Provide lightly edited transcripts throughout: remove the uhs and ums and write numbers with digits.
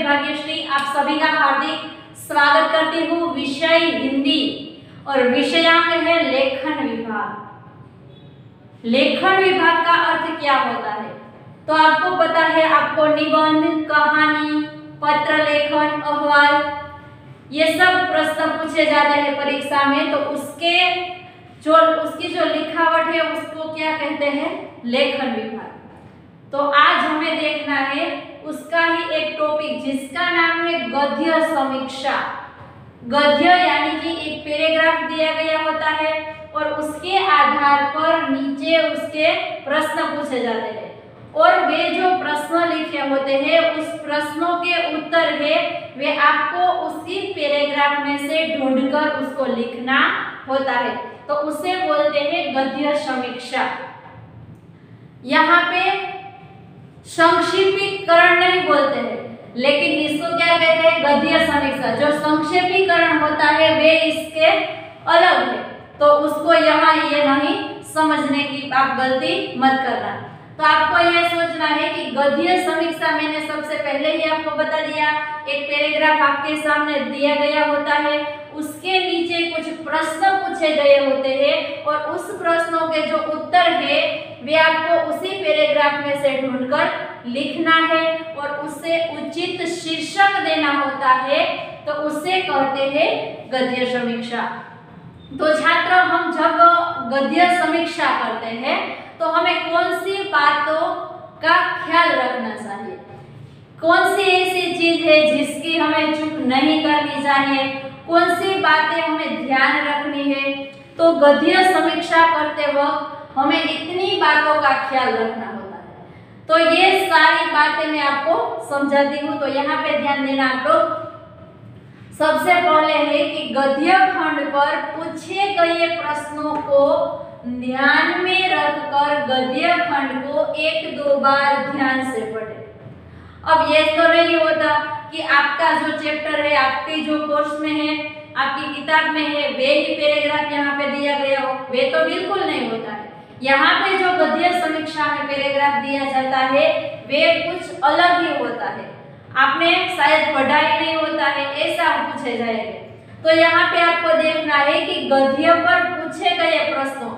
भाग्यश्री आप सभी का हार्दिक स्वागत करती हूँ। विषय हिंदी और विषयांक है लेखन विभाग। लेखन विभाग का अर्थ क्या होता है तो आपको पता है। आपको निबंध, कहानी, पत्र लेखन, अहवाल ये सब प्रश्न पूछे जाते हैं परीक्षा में, तो उसकी जो लिखावट है उसको क्या कहते हैं, लेखन विभाग। तो आज हमें देखना है उसका ही एक टॉपिक जिसका नाम है गद्य समीक्षा। गद्य यानी कि एक पैराग्राफ दिया गया होता है और उसके आधार पर नीचे उसके प्रश्न पूछे जाते हैं और वे जो प्रश्न लिखे होते हैं उस प्रश्नों के उत्तर है वे आपको उसी पैराग्राफ में से ढूंढकर उसको लिखना होता है, तो उसे बोलते हैं गद्य समीक्षा। यहाँ पे संक्षेपीकरण नहीं बोलते हैं, लेकिन इसको क्या कहते हैं, गद्य समीक्षा। जो संक्षेपीकरण होता है वे इसके अलग है, तो उसको यहाँ ये नहीं समझने की आप गलती मत करना। तो आपको यह सोचना है कि गद्य समीक्षा मैंने सबसे पहले ही आपको बता दिया, एक पैराग्राफ आपके सामने दिया गया होता है, उसके नीचे कुछ प्रश्न पूछे गए होते हैं और उस प्रश्नों के जो उत्तर है वे आपको उसी पैराग्राफ में से ढूंढकर लिखना है और उसे उचित शीर्षक देना होता है, तो उसे कहते हैं गद्य समीक्षा। तो छात्र, हम जब गद्य समीक्षा करते हैं तो हमें कौन सी बातों का ख्याल रखना चाहिए, कौन सी ऐसी चीज है जिसकी हमें चूक नहीं करनी चाहिए, कौन सी बातें हमें ध्यान रखनी है। तो गद्य समीक्षा करते वक्त हमें इतनी बातों का ख्याल रखना होता है। तो ये सारी बातें मैं आपको समझाती हूँ, तो यहाँ पे ध्यान देना आप लोग। सबसे पहले है कि गद्य खंड पर पूछे गए प्रश्नों को ध्यान में रखकर गद्य खंड को 1-2 बार ध्यान से पढ़े। अब ये तो नहीं होता कि आपका जो चैप्टर है, आपके जो कोर्स में है, आपकी किताब में है, वे ही पैराग्राफ यहाँ पे दिया गया हो, वे तो बिल्कुल नहीं होता है। यहाँ पे जो गद्य समीक्षा में पैराग्राफ दिया जाता है वे कुछ अलग ही होता है, आपने शायद पढ़ा ही नहीं होता है, ऐसा पूछे जाएंगे। तो यहाँ पे आपको देखना है कि गद्य पर पूछे गए प्रश्नों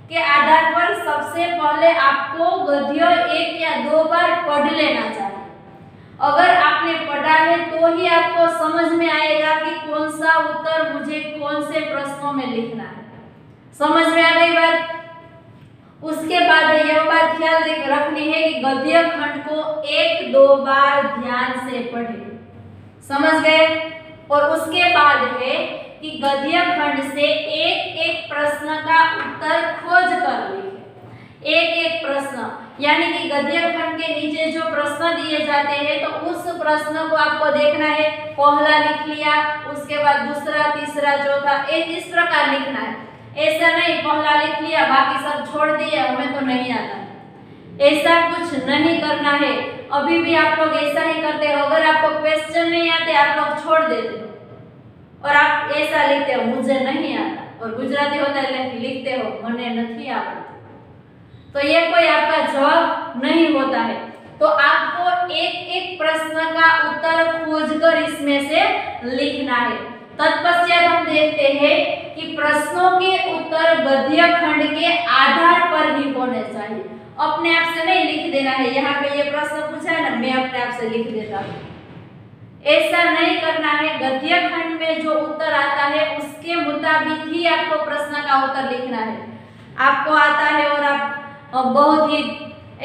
के आधार पर सबसे पहले आपको गद्य 1 या 2 बार पढ़ लेना चाहिए। अगर आपने पढ़ा है तो ही आपको समझ में आएगा कि कौन सा उत्तर मुझे कौन से प्रश्नों में लिखना है। समझ में आ गई बात। उसके बाद यह बात ख्याल रखनी है कि गद्य खंड को 1-2 बार ध्यान से पढ़े, समझ गए। और उसके बाद है कि गद्य खंड से एक प्रश्न का उत्तर खोज कर लिखे। एक प्रश्न यानी कि गद्य खंड के नीचे जो प्रश्न दिए जाते हैं तो उस प्रश्न को आपको देखना है, पहला लिख लिया, उसके बाद दूसरा, तीसरा, चौथा, इस प्रकार लिखना है। ऐसा नहीं पहला लिख लिया बाकी सब छोड़ दिए, हमें तो नहीं आता, ऐसा कुछ नहीं करना है। अभी भी आप लोग ऐसा ही करते हो, अगर आपको क्वेश्चन नहीं आते आप लोग छोड़ देते हो और आप ऐसा लिखते हो, मुझे नहीं आता, और गुजराती होता है लिखते हो मने नहीं आता, तो ये कोई आपका जवाब नहीं होता है। तो आपको एक प्रश्न का उत्तर खोजकर इसमें से लिखना है। तत्पश्चात हम देखते हैं कि प्रश्नों के उत्तर गद्य खंड के आधार पर ही होने चाहिए, अपने आप से नहीं लिख देना है। यहाँ पे ये प्रश्न पूछा है ना, मैं अपने आप से लिख देता हूँ, ऐसा नहीं करना है। गद्य खंड में जो उत्तर आता है उसके मुताबिक ही आपको प्रश्न का उत्तर लिखना है। आपको आता है और आप बहुत ही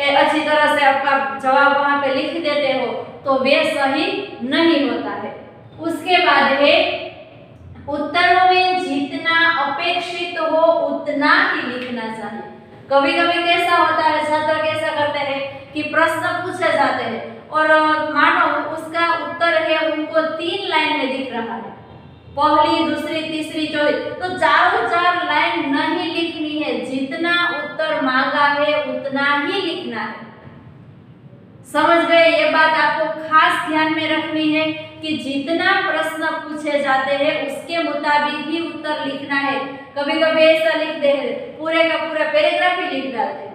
अच्छी तरह से आपका जवाब वहां पे लिख देते हो तो वे सही नहीं होता है। उसके बाद है उत्तरों में जितना अपेक्षित हो उतना ही लिखना चाहिए। कभी कभी कैसा होता है, छात्र कैसा करते हैं कि प्रश्न पूछे जाते हैं और मानो उसका उत्तर है उनको 3 लाइन में दिख रहा है, पहली, दूसरी, तीसरी, चौथी, तो चारों 4 लाइन नहीं लिखनी है, जितना उत्तर मांगा है उतना ही लिखना है। समझ गए। ये बात आपको खास ध्यान में रखनी है कि जितना प्रश्न पूछे जाते हैं उसके मुताबिक ही उत्तर लिखना है। कभी कभी ऐसा लिख दे पूरे का पूरा पैराग्राफ ही लिख डालते हैं,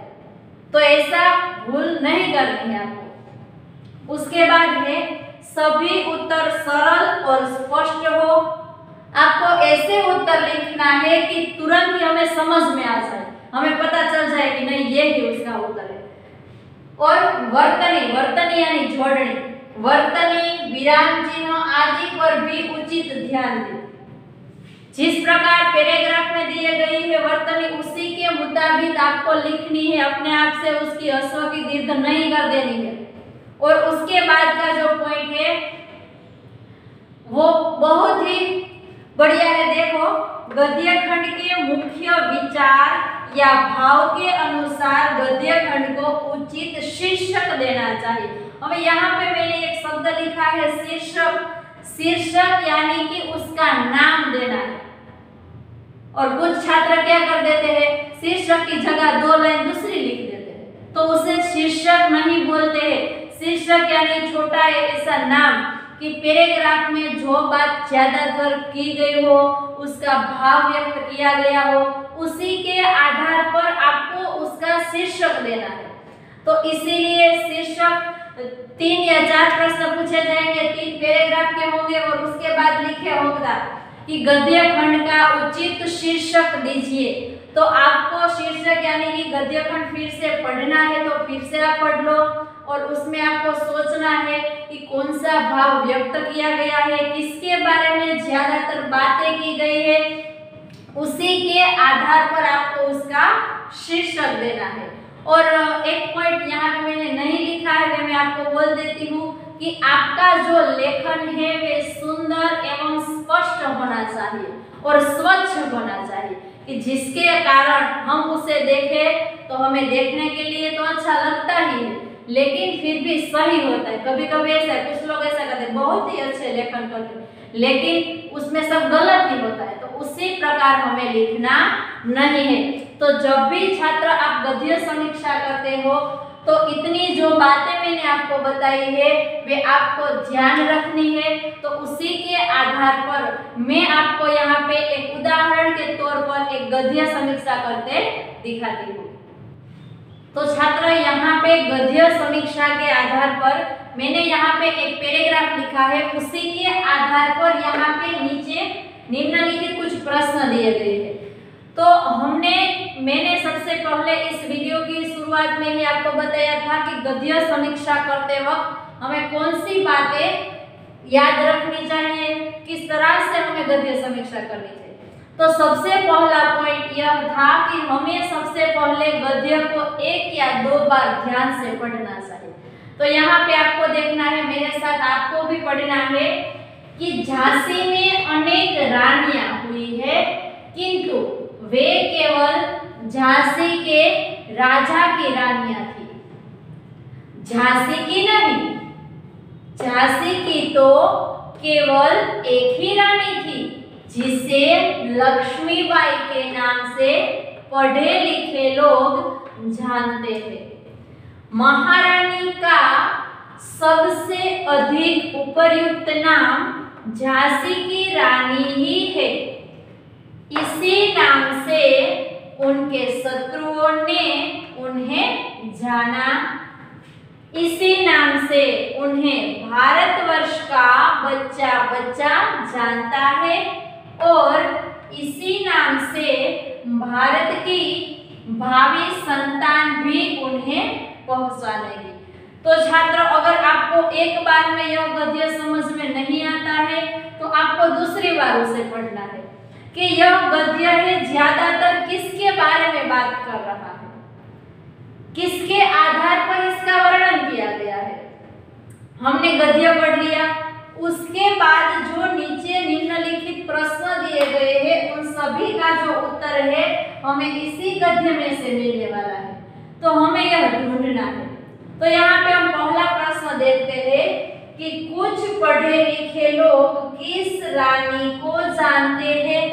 तो ऐसा भूल नहीं करनी है आपको। उसके बाद है सभी उत्तर सरल और स्पष्ट हो। आपको ऐसे उत्तर लिखना है कि तुरंत ही हमें समझ में आ जाए, हमें पता चल जाए कि नहीं ये ही उसका उत्तर है। और वर्तनी, वर्तनी यानी जोड़नी, वर्तनी, विराम चिन्ह आदि पर भी उचित ध्यान दें। जिस प्रकार पैराग्राफ में दिए गई है वर्तनी, उसी के मुताबिक आपको लिखनी है, अपने आप से उसकी ह्रस्व की दीर्घ नहीं कर देनी है। और उसके बाद का जो पॉइंट है वो बहुत ही बढ़िया है। देखो, गद्य खंड के मुख्य विचार या भाव के अनुसार गद्य खंड को उचित शीर्षक देना चाहिए। अब यहाँ पे मैंने एक शब्द लिखा है शीर्षक, शीर्षक यानी कि उसका नाम देना है। और कुछ छात्र क्या कर देते हैं, शीर्षक की जगह 2 लाइन दूसरी लिख देते हैं, तो उसे शीर्षक नहीं बोलते हैं। शीर्षक यानी छोटा ऐसा नाम कि पैराग्राफ में जो बात ज्यादातर की गई हो, उसका भाव व्यक्त किया गया हो, उसी के आधार पर आपको उसका शीर्षक देना है। तो इसीलिए शीर्षक 3 या 4 प्रश्न पूछे जाएंगे, 3 पैराग्राफ के होंगे और उसके बाद लिखे होगा कि गद्य खंड का उचित शीर्षक दीजिए। तो आपको शीर्षक यानी कि गद्य खंड फिर से पढ़ना है तो फिर से आप पढ़ लो, और उसमें आपको सोचना है कि कौन सा भाव व्यक्त किया गया है, किसके बारे में ज्यादातर बातें की गई है, उसी के आधार पर आपको उसका शीर्षक देना है। और एक पॉइंट यहाँ पे मैंने नहीं लिखा है, वे मैं आपको बोल देती हूँ कि आपका जो लेखन है वे सुंदर एवं स्पष्ट होना चाहिए और स्वच्छ होना चाहिए, कि जिसके कारण हम उसे देखें तो हमें देखने के लिए तो अच्छा लगता ही है, लेकिन फिर भी सही होता है। कभी कभी ऐसा है, कुछ लोग ऐसा करते हैं, बहुत ही अच्छे लेखन करते हैं, लेकिन उसमें सब गलत ही होता है। तो उसी प्रकार हमें लिखना नहीं है। तो जब भी छात्र आप गद्य समीक्षा करते हो तो इतनी जो बातें मैंने आपको बताई है वे आपको ध्यान रखनी है। तो उसी के आधार पर मैं आपको यहाँ पे एक उदाहरण के तौर पर एक गद्य समीक्षा करते दिखाती हूँ। तो छात्र यहाँ पे गद्य समीक्षा के आधार पर मैंने यहाँ पे एक पैराग्राफ लिखा है, उसी के आधार पर यहाँ पे नीचे निम्नलिखित कुछ प्रश्न दिए गए हैं। तो मैंने सबसे पहले इस वीडियो की शुरुआत में ही आपको बताया था कि गद्य समीक्षा करते वक्त हमें कौन सी बातें याद रखनी चाहिए, किस तरह से हमें गद्य समीक्षा करनी चाहिए। तो सबसे पहला पॉइंट यह था कि हमें सबसे पहले गद्य को 1 या 2 बार ध्यान से पढ़ना चाहिए। तो यहाँ पे आपको देखना है, मेरे साथ आपको भी पढ़ना है कि झांसी में अनेक रानियां हुई है, किंतु वे केवल झांसी के राजा की रानियां थी, झांसी की नहीं। झांसी की तो केवल एक ही रानी थी, जिसे लक्ष्मीबाई के नाम से पढ़े लिखे लोग जानते थे। महारानी का सबसे अधिक उपयुक्त नाम झांसी की रानी ही है। इसी नाम से उनके शत्रुओं ने उन्हें जाना, इसी नाम से उन्हें भारतवर्ष का बच्चा बच्चा जानता है, और इसी नाम से भारत की भावी संतान भी उन्हें पहचानेगी। तो छात्र, अगर आपको एक बार में यह गद्य समझ में नहीं आता है तो आपको दूसरी बार उसे पढ़ना है कि यह गद्य है ज्यादातर किसके बारे में बात कर रहा है, किसके आधार पर इसका वर्णन किया गया है। हमने गद्य पढ़ लिया, उसके बाद जो नीचे निम्नलिखित प्रश्न दिए गए हैं उन सभी का जो उत्तर है हमें इसी गद्य में से मिलने वाला है। तो हमें यह ढूंढना है। तो यहाँ पे हम पहला प्रश्न देखते हैं कि कुछ पढ़े लिखे लोग किस रानी को जानते हैं।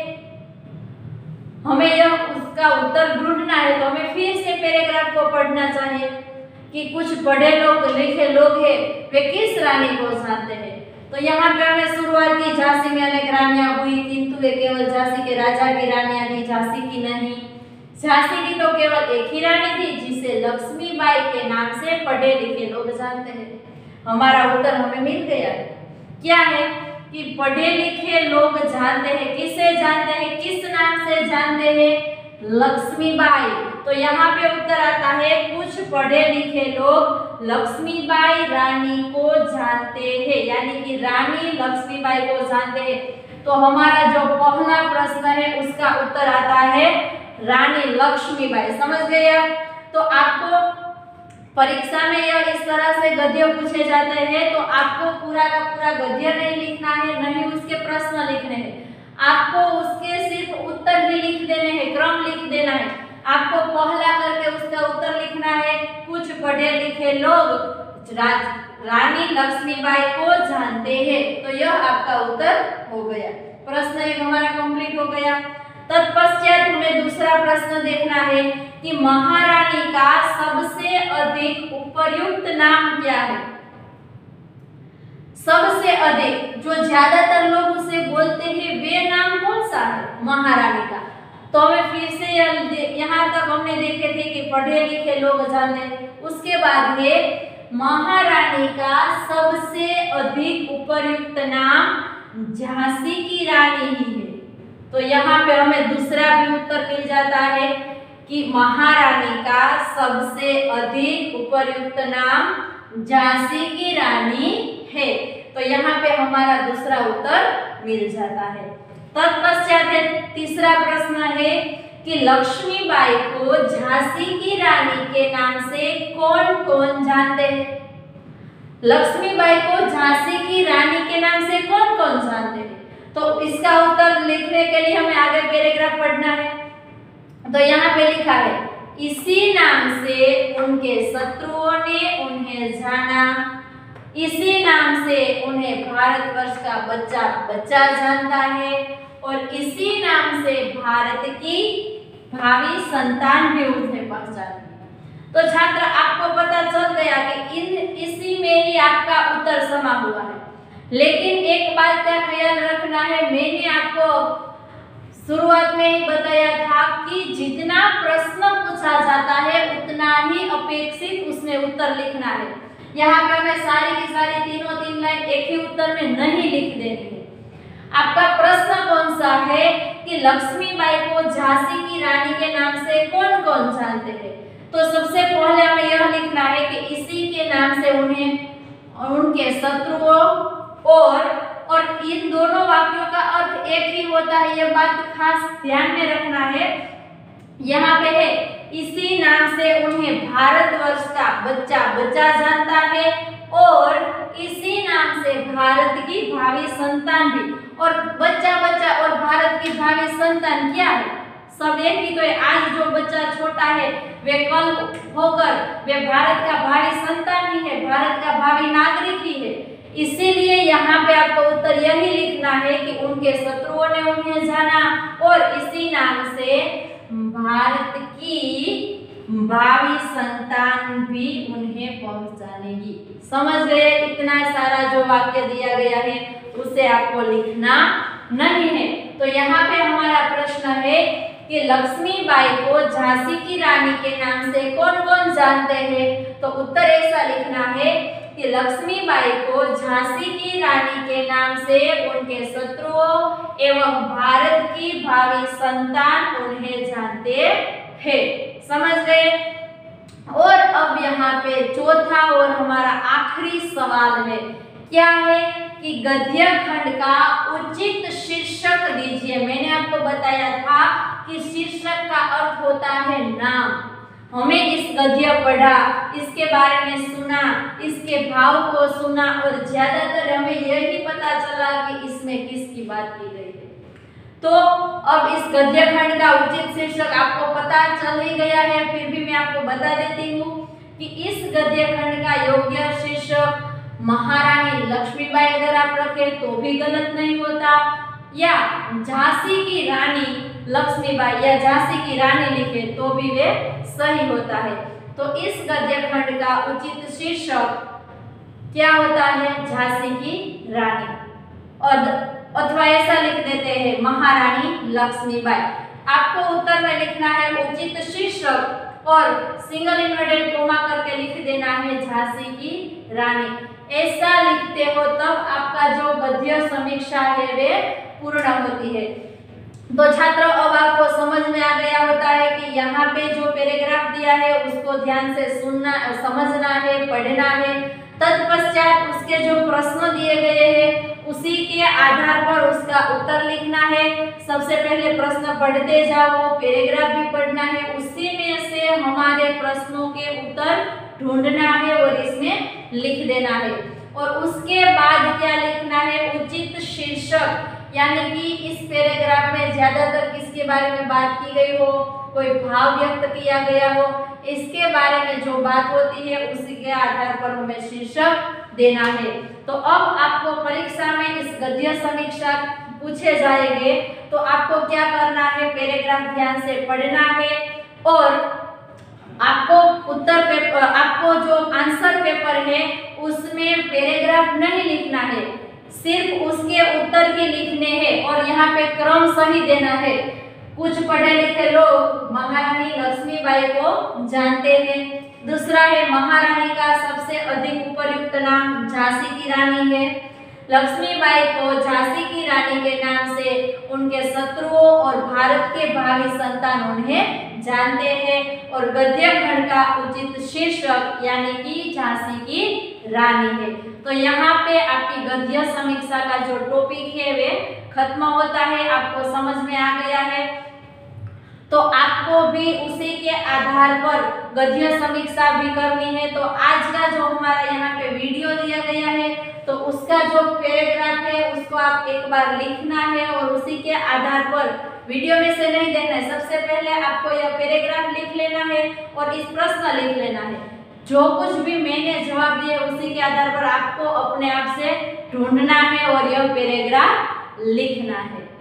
हमें यह उसका उत्तर ढूंढना है, तो हमें फिर से पैराग्राफ को पढ़ना चाहिए कि कुछ पढ़े लिखे लोग हैं वे किस रानी को जानते हैं। तो यहाँ पे हमने शुरुआत की, झांसी में अनेक रानियां हुई, किंतु वे केवल झांसी के राजा की रानियां थी, झांसी की नहीं। झांसी की तो केवल एक ही रानी थी, जिसे लक्ष्मीबाई के नाम से पढ़े लिखे लोग जानते हैं। हमारा उत्तर हमें मिल गया है। क्या है कि पढ़े लिखे लोग जानते हैं, किसे जानते हैं, किस नाम से जानते हैं, लक्ष्मीबाई। तो यहाँ पे उत्तर आता है कुछ पढ़े लिखे लोग लक्ष्मीबाई रानी को जानते हैं, यानी कि रानी लक्ष्मीबाई को जानते हैं। तो हमारा जो पहला प्रश्न है उसका उत्तर आता है रानी लक्ष्मीबाई। समझ गए आप? तो आपको परीक्षा में यह इस तरह से गद्य पूछे जाते हैं तो आपको पूरा का पूरा गद्य नहीं लिखना है, नहीं उसके प्रश्न लिखने हैं, आपको उसके सिर्फ उत्तर ही लिख देने हैं, क्रम लिख देना है। आपको पहला करके उसका उत्तर लिखना है कुछ पढ़े लिखे लोग रानी लक्ष्मीबाई को जानते हैं। तो यह आपका उत्तर हो गया। प्रश्न एक हमारा कंप्लीट हो गया। तत्पश्चात हमें दूसरा प्रश्न देखना है कि महारानी का सबसे अधिक उपयुक्त नाम क्या है। सबसे अधिक जो ज्यादातर लोग उसे बोलते हैं वे नाम कौन सा है महारानी का। तो हमें फिर से यहाँ तक हमने देखे थे कि पढ़े लिखे लोग जानते, उसके बाद है महारानी का सबसे अधिक उपयुक्त नाम झांसी की रानी ही है। तो यहाँ पे हमें दूसरा भी उत्तर मिल जाता है कि महारानी का सबसे अधिक उपयुक्त नाम झांसी की रानी है। तो यहाँ पे हमारा दूसरा उत्तर मिल जाता है। तत्पश्चात है तीसरा प्रश्न है कि लक्ष्मीबाई को झांसी की रानी के नाम से कौन कौन जानते हैं। लक्ष्मीबाई को झांसी की रानी के नाम से कौन कौन जानते हैं। तो इसका उत्तर लिखने के लिए हमें आगे पैराग्राफ पढ़ना है। तो यहाँ पे लिखा है इसी नाम से उनके शत्रुओं ने उन्हें जाना, इसी नाम से उन्हें भारतवर्ष का बच्चा बच्चा जानता है और इसी नाम से भारत की भावी संतान भी उन्हें पहचानती है। तो छात्र आपको पता चल गया कि इसी में ही आपका उत्तर समा हुआ है। लेकिन एक बात का ख्याल रखना है, मैंने आपको शुरुआत में ही बताया था कि जितना प्रश्न पूछा जाता है उतना ही अपेक्षित उसमें उत्तर लिखना है। यहाँ पे हमें सारी की सारी तीन लाइन एक ही उत्तर में नहीं लिख देनी है। आपका प्रश्न कौन सा है कि लक्ष्मीबाई को झांसी की रानी के नाम से कौन कौन जानते हैं। तो सबसे पहले हमें यह लिखना है कि इसी के नाम से उन्हें उनके शत्रुओं और इन दोनों वाक्यों का अर्थ एक ही होता है, यह बात खास ध्यान में रखना है। यहाँ पे है इसी नाम से उन्हें भारतवर्ष का बच्चा बच्चा जानता है और इसी नाम से भारत की भावी संतान भी। और बच्चा बच्चा और भारत की भावी संतान क्या है, सब एक ही तो है। आज जो बच्चा छोटा है वे कल होकर वे भारत का भावी संतान ही है, भारत का भावी नागरिक ही है। इसीलिए यहाँ पे आपको उत्तर यही लिखना है कि उनके शत्रुओं ने उन्हें जाना और इसी नाम से भारत की भावी संतान भी उन्हें पहचानेगी। समझ गए? इतना सारा जो वाक्य दिया गया है उसे आपको लिखना नहीं है। तो यहाँ पे हमारा प्रश्न है कि लक्ष्मीबाई को झांसी की रानी के नाम से कौन कौन जानते हैं। तो उत्तर ऐसा लिखना है कि लक्ष्मीबाई को झांसी की रानी के नाम से उनके शत्रुओं एवं भारत की भावी संतान उन्हें जानते हैं। समझ गए? और अब यहाँ पे चौथा और हमारा आखिरी सवाल है, क्या है कि गद्य खंड का उचित शीर्षक दीजिए। मैंने आपको बताया था कि शीर्षक का अर्थ होता है नाम। हमें इस गद्य पढ़ा, इसके बारे में सुना, इसके भाव को सुना और ज्यादातर हमें यही पता चला कि इसमें किसकी बात की गई है। तो अब इस गद्य खंड का उचित शीर्षक आपको पता चल ही गया है, फिर भी मैं आपको बता देती हूँ कि इस गद्य खंड का योग्य शीर्षक महारानी लक्ष्मीबाई अगर आप रखें तो भी गलत नहीं होता, या झांसी की रानी लक्ष्मीबाई या झांसी की रानी लिखे तो भी वे सही होता है। तो इस गद्य खंड का उचित शीर्षक क्या होता है? झांसी की रानी, और अथवा ऐसा लिख देते हैं महारानी लक्ष्मीबाई। आपको उत्तर में लिखना है उचित शीर्षक और सिंगल इन्वर्टेड कोमा करके लिख देना है झांसी की रानी। ऐसा लिखते हो तब आपका जो गद्य समीक्षा है वे पूर्ण होती है। तो छात्रों अब आपको समझ में आ गया होता है कि यहाँ पे जो पैराग्राफ दिया है उसको ध्यान से सुनना, समझना है, पढ़ना है। तत्पश्चात उसके जो प्रश्न दिए गए हैं उसी के आधार पर उसका उत्तर लिखना है। सबसे पहले प्रश्न पढ़ते जाओ, पैराग्राफ भी पढ़ना है, उसी में से हमारे प्रश्नों के उत्तर ढूंढना है और इसमें लिख देना है। और उसके बाद क्या लिखना है, उचित शीर्षक, यानी कि इस पैराग्राफ में ज्यादातर किसके बारे में बात की गई हो, कोई भाव व्यक्त किया गया हो, इसके बारे में जो बात होती है उसी के आधार पर हमें शीर्षक देना है। तो अब आपको परीक्षा में इस गद्य समीक्षा पूछे जाएंगे तो आपको क्या करना है, पैराग्राफ ध्यान से पढ़ना है और आपको उत्तर पेपर, आपको जो आंसर पेपर है उसमें पैराग्राफ नहीं लिखना है, सिर्फ उसके उत्तर ही लिखने हैं और यहाँ पे क्रम सही देना है। कुछ पढ़े लिखे लोग महारानी लक्ष्मीबाई को जानते हैं। दूसरा है महारानी का सबसे अधिक उपयुक्त नाम झांसी की रानी है। लक्ष्मीबाई को झांसी की रानी के नाम से उनके शत्रुओं और भारत के भावी संतान उन्हें जानते हैं। और गद्य खंड का उचित शीर्षक यानी कि झांसी की रानी है। तो यहाँ पे आपकी गद्य समीक्षा का जो टॉपिक है वे खत्म होता है। आपको समझ में आ गया है तो आपको भी उसी के आधार पर गद्य समीक्षा भी करनी है। तो आज का जो हमारा यहाँ पे वीडियो दिया गया है तो उसका जो पैराग्राफ है उसको आप एक बार लिखना है और उसी के आधार पर वीडियो में से नहीं देखना है। सबसे पहले आपको यह पैराग्राफ लिख लेना है और इस प्रश्न लिख लेना है। जो कुछ भी मैंने जवाब दिया उसी के आधार पर आपको अपने आप से ढूंढना है और यह पैराग्राफ लिखना है।